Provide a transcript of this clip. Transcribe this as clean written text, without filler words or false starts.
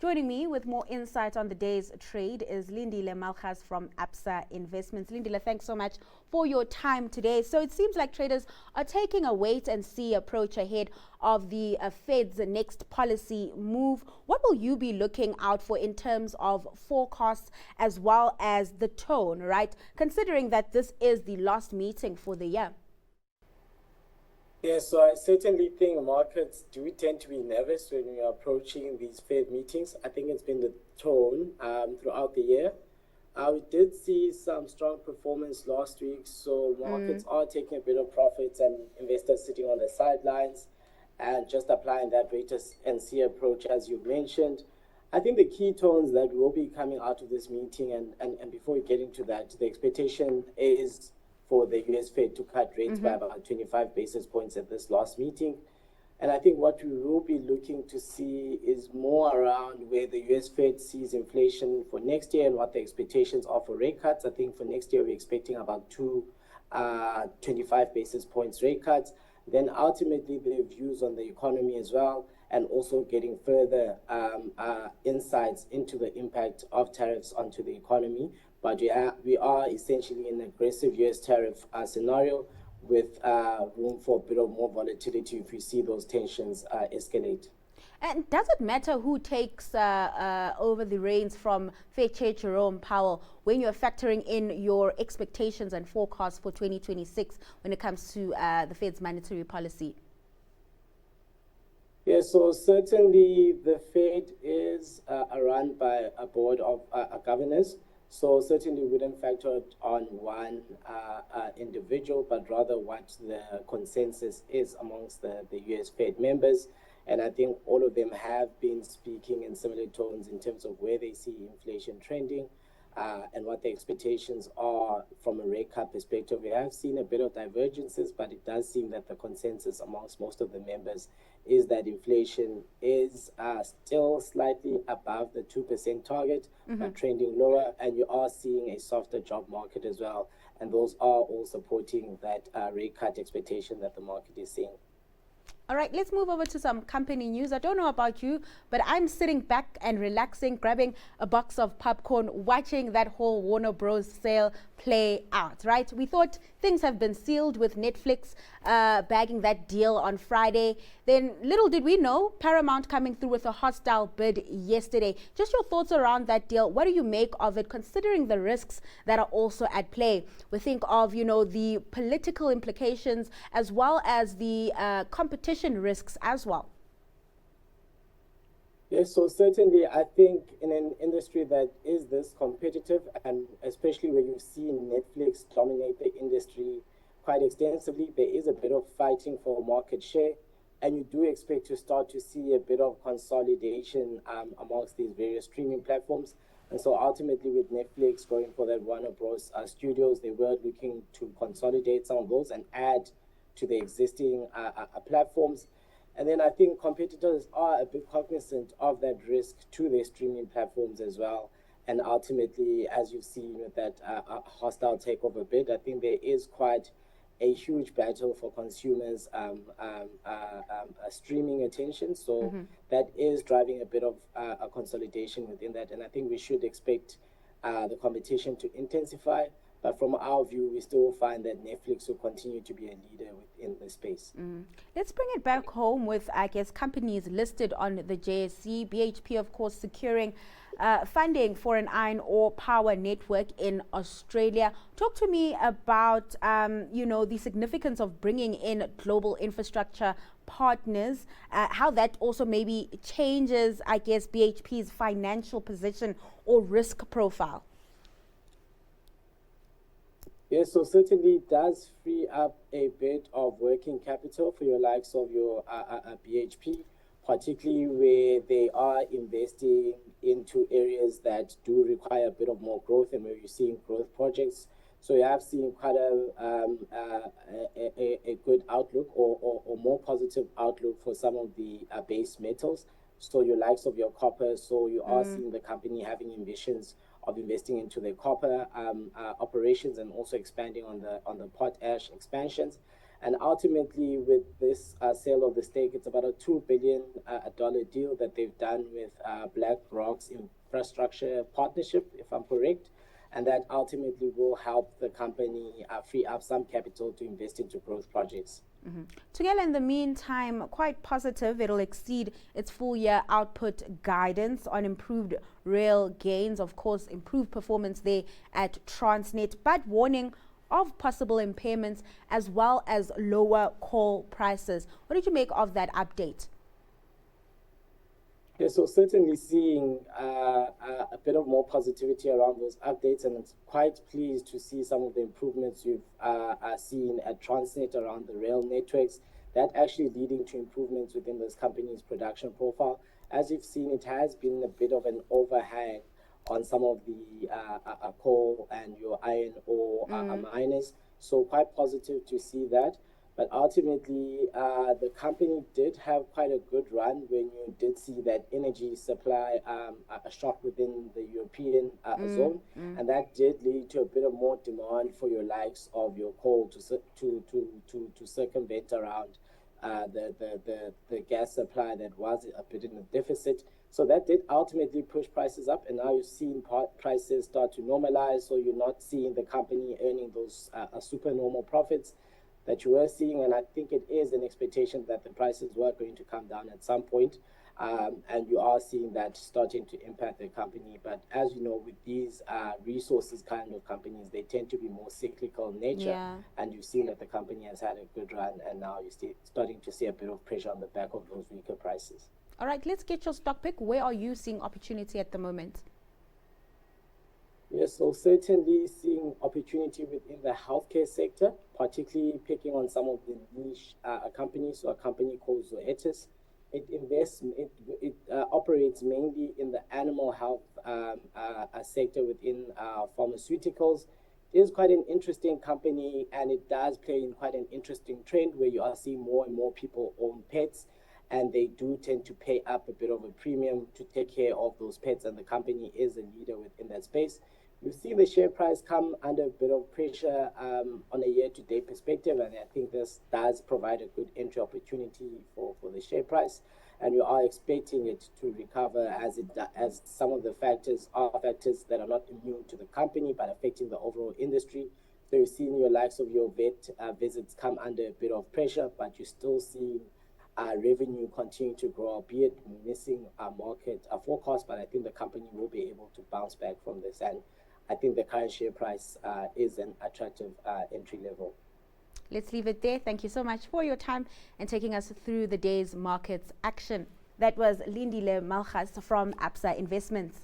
Joining me with more insight on the day's trade is Lindile Malgas from Absa Investments. Lindile, thanks so much for your time today. So it seems like traders are taking a wait-and-see approach ahead of the Fed's next policy move. What will you be looking out for in terms of forecasts as well as the tone, right? Considering that this is the last meeting for the year. Yeah, so I certainly think markets do tend to be nervous when we are approaching these Fed meetings. I think it's been the tone throughout the year. We did see some strong performance last week, so markets are taking a bit of profits and investors sitting on the sidelines and just applying that wait-and-see approach, as you mentioned. I think the key tones that will be coming out of this meeting, and before we get into that, the expectation is for the US Fed to cut rates by about 25 basis points at this last meeting. And I think what we will be looking to see is more around where the US Fed sees inflation for next year and what the expectations are for rate cuts. I think for next year, we're expecting about 25 basis points rate cuts. Then ultimately, their views on the economy as well, and also getting further insights into the impact of tariffs onto the economy. But we are essentially in an aggressive US tariff scenario with room for a bit of more volatility if we see those tensions escalate. And does it matter who takes over the reins from Fed Chair Jerome Powell when you're factoring in your expectations and forecasts for 2026 when it comes to the Fed's monetary policy? Yeah, so certainly the Fed is run by a board of governors. So certainly wouldn't factor on one individual, but rather what the consensus is amongst the US Fed members. And I think all of them have been speaking in similar tones in terms of where they see inflation trending and what the expectations are from a rate cut perspective. We have seen a bit of divergences, but it does seem that the consensus amongst most of the members is that inflation is still slightly above the 2% target, but trending lower. And you are seeing a softer job market as well. And those are all supporting that rate cut expectation that the market is seeing. All right, let's move over to some company news. I don't know about you, but I'm sitting back and relaxing, grabbing a box of popcorn, watching that whole Warner Bros. Sale play out, right? We thought things have been sealed with Netflix bagging that deal on Friday. Then little did we know, Paramount coming through with a hostile bid yesterday. Just your thoughts around that deal. What do you make of it, considering the risks that are also at play? We think of, the political implications as well as the competition risks as well. Yes, so certainly I think in an industry that is this competitive, and especially when you've seen Netflix dominate the industry quite extensively, there is a bit of fighting for market share, and you do expect to start to see a bit of consolidation amongst these various streaming platforms. And so ultimately with Netflix going for that Warner Bros. Studios, they were looking to consolidate some of those and add to the existing platforms. And then I think competitors are a bit cognizant of that risk to their streaming platforms as well. And ultimately, as you've seen with that hostile takeover bid, I think there is quite a huge battle for consumers' streaming attention. So that is driving a bit of a consolidation within that. And I think we should expect the competition to intensify. But from our view, we still find that Netflix will continue to be a leader within the space. Let's bring it back home with, companies listed on the JSE. BHP, of course, securing funding for an iron ore power network in Australia. Talk to me about, the significance of bringing in global infrastructure partners, how that also maybe changes, BHP's financial position or risk profile. Yes, so certainly it does free up a bit of working capital for your likes of your BHP, particularly where they are investing into areas that do require a bit of more growth and where you're seeing growth projects. So you have seen quite a good outlook or more positive outlook for some of the base metals. So your likes of your copper, so you are seeing the company having ambitions of investing into the copper operations and also expanding on the potash expansions. And ultimately, with this sale of the stake, it's about a $2 billion deal that they've done with BlackRock's infrastructure partnership, if I'm correct. And that ultimately will help the company free up some capital to invest into growth projects. Tugela, in the meantime, quite positive. It'll exceed its full-year output guidance on improved rail gains, of course, improved performance there at Transnet, but warning of possible impairments as well as lower coal prices. What did you make of that update? Yeah, so certainly seeing a bit of more positivity around those updates, and it's quite pleased to see some of the improvements you've seen at Transnet around the rail networks. That actually leading to improvements within this company's production profile. As you've seen, it has been a bit of an overhang on some of the coal and your iron ore miners. So quite positive to see that. But ultimately, the company did have quite a good run when you did see that energy supply a shock within the European zone, and that did lead to a bit of more demand for your likes of your coal to circumvent around the gas supply that was a bit in a deficit. So that did ultimately push prices up, and now you're seeing prices start to normalize. So you're not seeing the company earning those super normal profits that you were seeing, and I think it is an expectation that the prices were going to come down at some point, and you are seeing that starting to impact the company. But as you know, with these resources kind of companies, they tend to be more cyclical in nature, and you've seen that the company has had a good run, and now you're starting to see a bit of pressure on the back of those weaker prices. All right, let's get your stock pick. Where are you seeing opportunity at the moment? Yes, so certainly seeing opportunity within the healthcare sector, particularly picking on some of the niche companies. So a company called Zoetis, it operates mainly in the animal health sector within pharmaceuticals. It is quite an interesting company, and it does play in quite an interesting trend where you are seeing more and more people own pets, and they do tend to pay up a bit of a premium to take care of those pets, and the company is a leader within that space. You've seen the share price come under a bit of pressure on a year-to-date perspective, and I think this does provide a good entry opportunity for the share price, and we are expecting it to recover as some of the factors are factors that are not immune to the company but affecting the overall industry. So you're seeing your likes of your vet visits come under a bit of pressure, but you're still seeing revenue continue to grow, albeit missing a market forecast, but I think the company will be able to bounce back from this, and I think the current share price is an attractive entry level. Let's leave it there. Thank you so much for your time and taking us through the day's markets action. That was Lindile Malgas from Absa Investments.